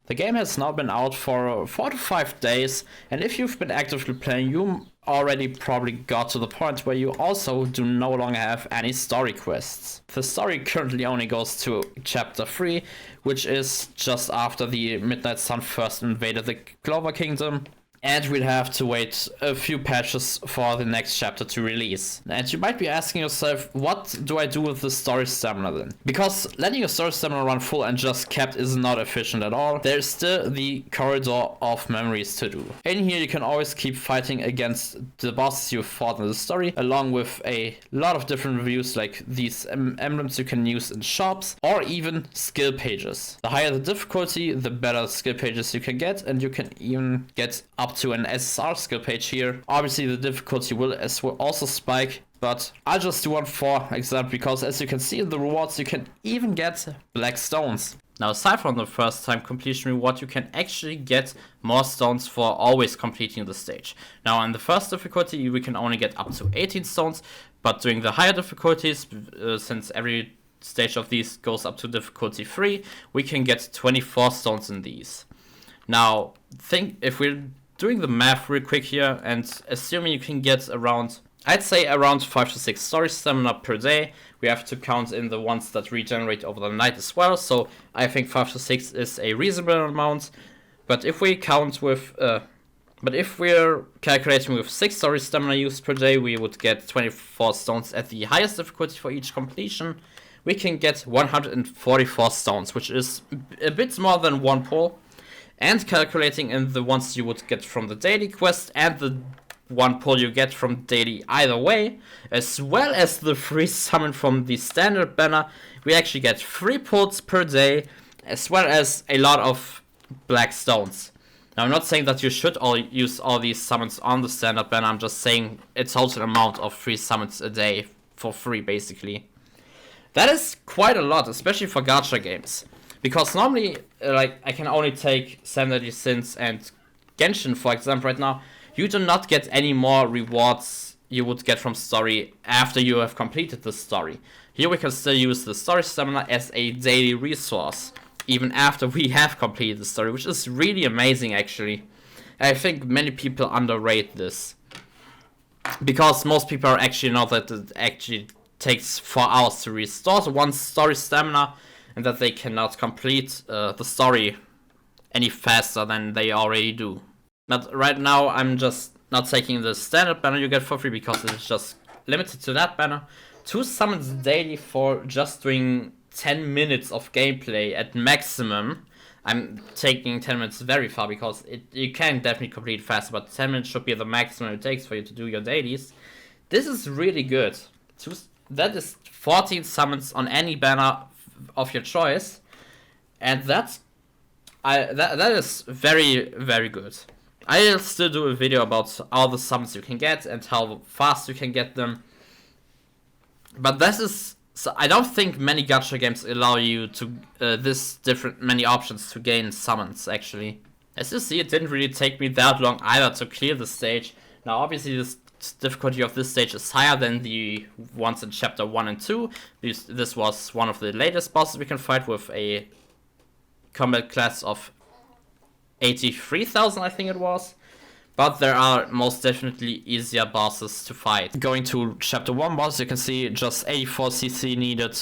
The game has now been out for 4 to 5 days, and if you've been actively playing, you already probably got to the point where you also do no longer have any story quests. The story currently only goes to chapter 3, which is just after the Midnight Sun first invaded the Clover Kingdom. And we'll have to wait a few patches for the next chapter to release. And you might be asking yourself, what do I do with the story stamina then? Because letting a story stamina run full and just capped is not efficient at all. There's still the corridor of memories to do. In here you can always keep fighting against the bosses you fought in the story, along with a lot of different reviews like these emblems you can use in shops, or even skill pages. The higher the difficulty, the better skill pages you can get, and you can even get up to an SSR skill page here. Obviously the difficulty will also spike, but I'll just do one for example, because as you can see in the rewards you can even get black stones. Now aside from the first time completion reward, you can actually get more stones for always completing the stage. Now in the first difficulty we can only get up to 18 stones, but during the higher difficulties, since every stage of these goes up to difficulty 3, we can get 24 stones in these. Now think if we're doing the math real quick here and assuming you can get around, I'd say around 5 to 6 story stamina per day. We have to count in the ones that regenerate over the night as well, so I think 5 to 6 is a reasonable amount. But if we count with if we're calculating with 6 story stamina used per day, we would get 24 stones at the highest difficulty for each completion. We can get 144 stones, which is a bit more than one pull. And calculating in the ones you would get from the daily quest and the one pull you get from daily either way, as well as the free summon from the standard banner, we actually get 3 pulls per day, as well as a lot of black stones. Now I'm not saying that you should all use all these summons on the standard banner, I'm just saying a total amount of free summons a day for free basically. That is quite a lot, especially for gacha games. Because normally, like, I can only take 70 Sins and Genshin, for example, right now. You do not get any more rewards you would get from story after you have completed the story. Here we can still use the story stamina as a daily resource, even after we have completed the story, which is really amazing, actually. I think many people underrate this. Because most people are actually know that it actually takes 4 hours to restore one's story stamina, and that they cannot complete the story any faster than they already do. But right now I'm just not taking the standard banner you get for free because it's just limited to that banner. 2 summons daily for just doing 10 minutes of gameplay at maximum. I'm taking 10 minutes very far because you can definitely complete faster, but 10 minutes should be the maximum it takes for you to do your dailies. This is really good. That is 14 summons on any banner of your choice, and that is very, very good. I'll still do a video about all the summons you can get and how fast you can get them, but this is, so I don't think many gacha games allow you to many options to gain summons actually. As you see, it didn't really take me that long either to clear the stage. Now obviously this difficulty of this stage is higher than the ones in chapter 1 and 2. This was one of the latest bosses we can fight with a combat class of 83,000, I think it was. But there are most definitely easier bosses to fight. Going to chapter 1 boss, you can see just 84 CC needed,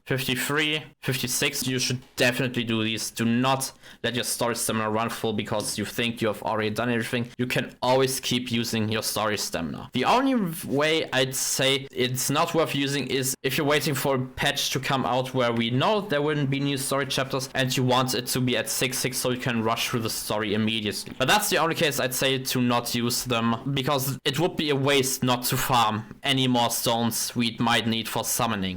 53, 56. You should definitely do these. Do not let your story stamina run full because you think you have already done everything. You can always keep using your story stamina. The only way I'd say it's not worth using is if you're waiting for a patch to come out where we know there wouldn't be new story chapters and you want it to be at 6.6 so you can rush through the story immediately. But that's the only case I'd say to not use them, because it would be a waste not to farm any more stones we might need for summoning.